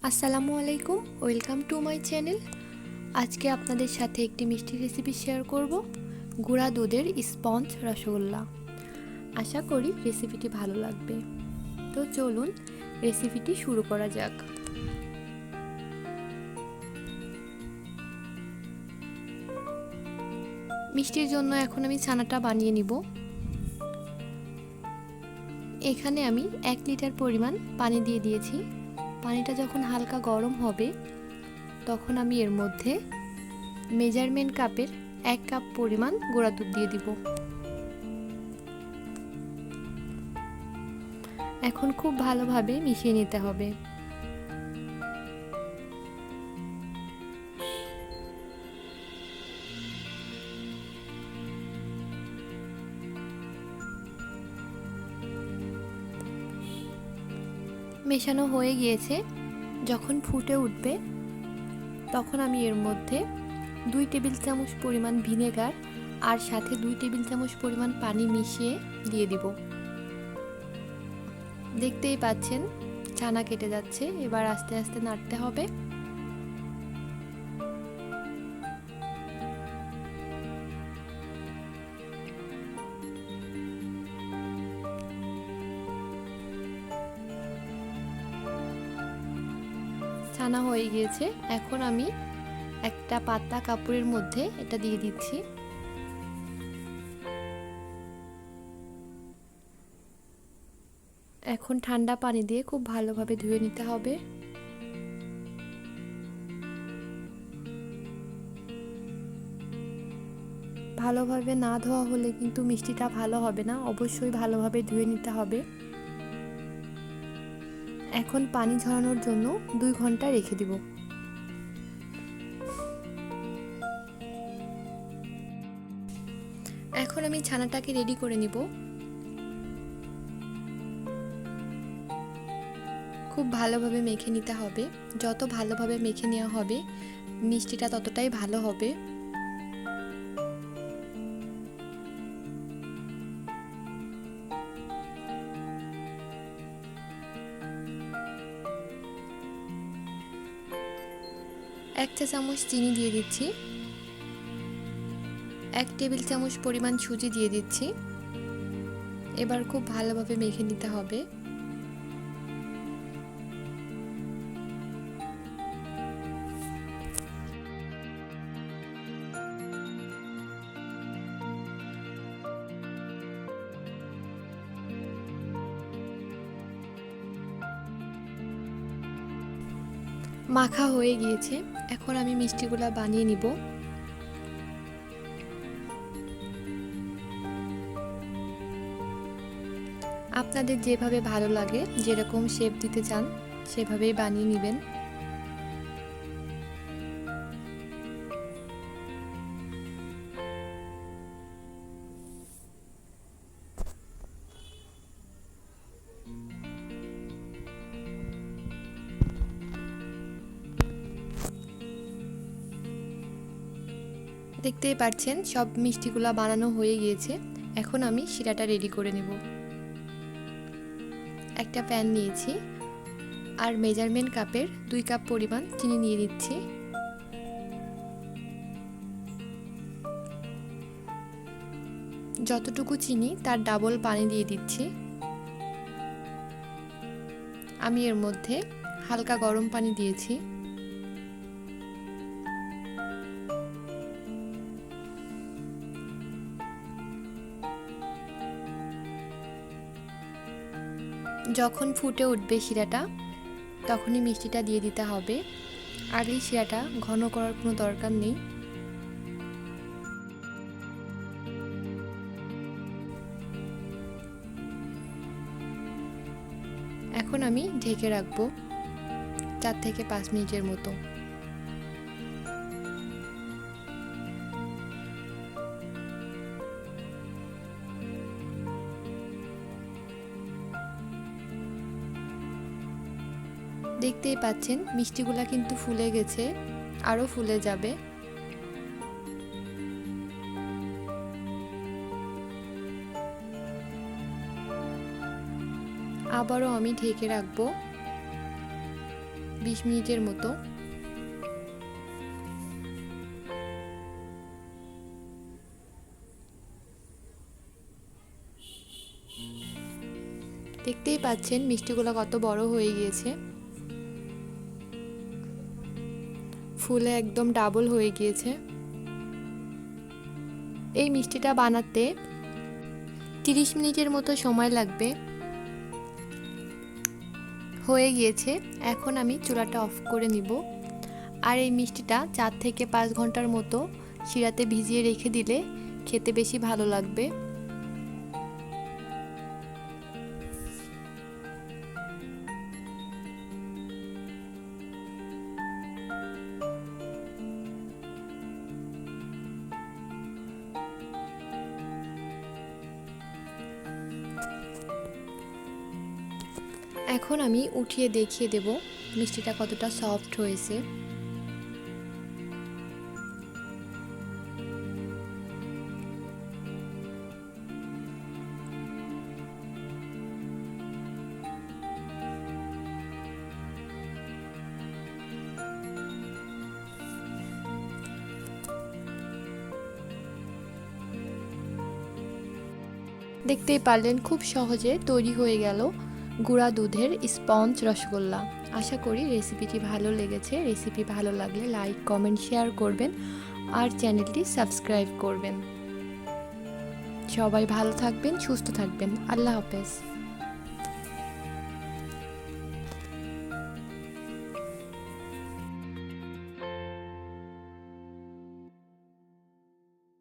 আসসালামু আলাইকুম, welcome to my channel. আজকে আপনাদের সাথে একটি মিষ্টি রেসিপি শেয়ার করব, গুঁড়া দুধের স্পঞ্জ রসগোল্লা। আশা করি রেসিপিটি ভালো লাগবে। তো চলুন রেসিপিটি শুরু করা যাক। মিষ্টির জন্য এখন আমি ছানাটা বানিয়ে নিব। এখানে আমি 1 লিটার পরিমাণ পানি দিয়ে দিয়েছি। পানিটা যখন হালকা গরম হবে তখন আমি এর মধ্যে মেজারমেন্ট কাপের 1 কাপ পরিমাণ গুঁড়া দুধ দিয়ে দিব। এখন খুব ভালোভাবে মিশিয়ে নিতে হবে। মেশানো হয়ে গিয়েছে। যখন ফুটে উঠবে তখন আমি এর মধ্যে 2 টেবিল চামচ পরিমাণ ভিনেগার আর সাথে 2 টেবিল চামচ পরিমাণ পানি মিশিয়ে দিয়ে দিব। দেখতেই পাচ্ছেন ছানা কেটে যাচ্ছে। এবার আস্তে আস্তে নাড়তে হবে। ছানা হয়ে গিয়েছে। এখন আমি একটা পাতলা কাপড়ের মধ্যে এটা দিয়ে দিচ্ছি। এখন ঠান্ডা পানি দিয়ে খুব ভালোভাবে ধুয়ে নিতে হবে। ভালোভাবে না ধোয়া হলে কিন্তু মিষ্টিটা ভালো হবে না, অবশ্যই ভালোভাবে ধুয়ে নিতে হবে। এখন পানি ঝরানোর জন্য 2 ঘন্টা রেখে দিব। এখন আমি ছানাটাকে রেডি করে নিব। খুব ভালোভাবে মেখে নিতে হবে। যত ভালোভাবে মেখে নেওয়া হবে মিষ্টিটা ততটাই ভালো হবে। এক চা চামচ চিনি দিয়ে দিচ্ছি। 1 টেবিল চামচ পরিমাণ সুজি দিয়ে দিচ্ছি। এবার খুব ভালোভাবে মেখে নিতে হবে। মাখা হয়ে গিয়েছে। এখন আমি মিষ্টিগুলা বানিয়ে নিব। আপনাদের যেভাবে ভালো লাগে, যেরকম শেপ দিতে চান সেভাবেই বানিয়ে নেবেন। দেখতেই পাচ্ছেন সব মিষ্টিগুলা বানানো হয়ে গিয়েছে। এখন আমি শিরাটা রেডি করে নেব। একটা প্যান নিয়েছি আর মেজারমেন্ট কাপের 2 কাপ পরিমাণ চিনি নিয়ে দিচ্ছি। যতটুকু চিনি তার ডাবল পানি দিয়ে দিচ্ছি। আমি এর মধ্যে হালকা গরম পানি দিয়েছি। যখন ফুটে উঠবে শিরাটা তখনই মিষ্টিটা দিয়ে দিতে হবে। আর এই শিরাটা ঘন করার কোনো দরকার নেই। এখন আমি ঢেকে রাখবো 4 থেকে 5 মিনিটের মতো। দেখতেই পাচ্ছেন মিষ্টিগুলা কিন্তু ফুলে গেছে, আরও ফুলে যাবে। আবারও আমি ঢেকে রাখবো 20 মিনিটের মতো। দেখতেই পাচ্ছেন মিষ্টিগুলো কত বড় হয়ে গিয়েছে, ফুলে একদম ডাবল হয়ে গিয়েছে। এই মিষ্টিটা বানাতে 30 মিনিটের মতো সময় লাগবে। হয়ে গিয়েছে, এখন আমি চুলাটা অফ করে নিব। আর এই মিষ্টিটা 4 থেকে 5 ঘন্টার মতো শিরাতে ভিজিয়ে রেখে দিলে খেতে বেশি ভালো লাগবে। এখন আমি উঠিয়ে দেখিয়ে দেব মিষ্টিটা কতটা সফট হয়েছে। দেখতেই পারলেন খুব সহজে তৈরি হয়ে গেল গুঁড়া দুধের স্পঞ্জ রসগোল্লা। আশা করি রেসিপিটি ভালো লেগেছে। রেসিপি ভালো লাগলে লাইক, কমেন্ট, শেয়ার করবেন আর চ্যানেলটি সাবস্ক্রাইব করবেন। সবাই ভালো থাকবেন, সুস্থ থাকবেন। আল্লাহ হাফেজ।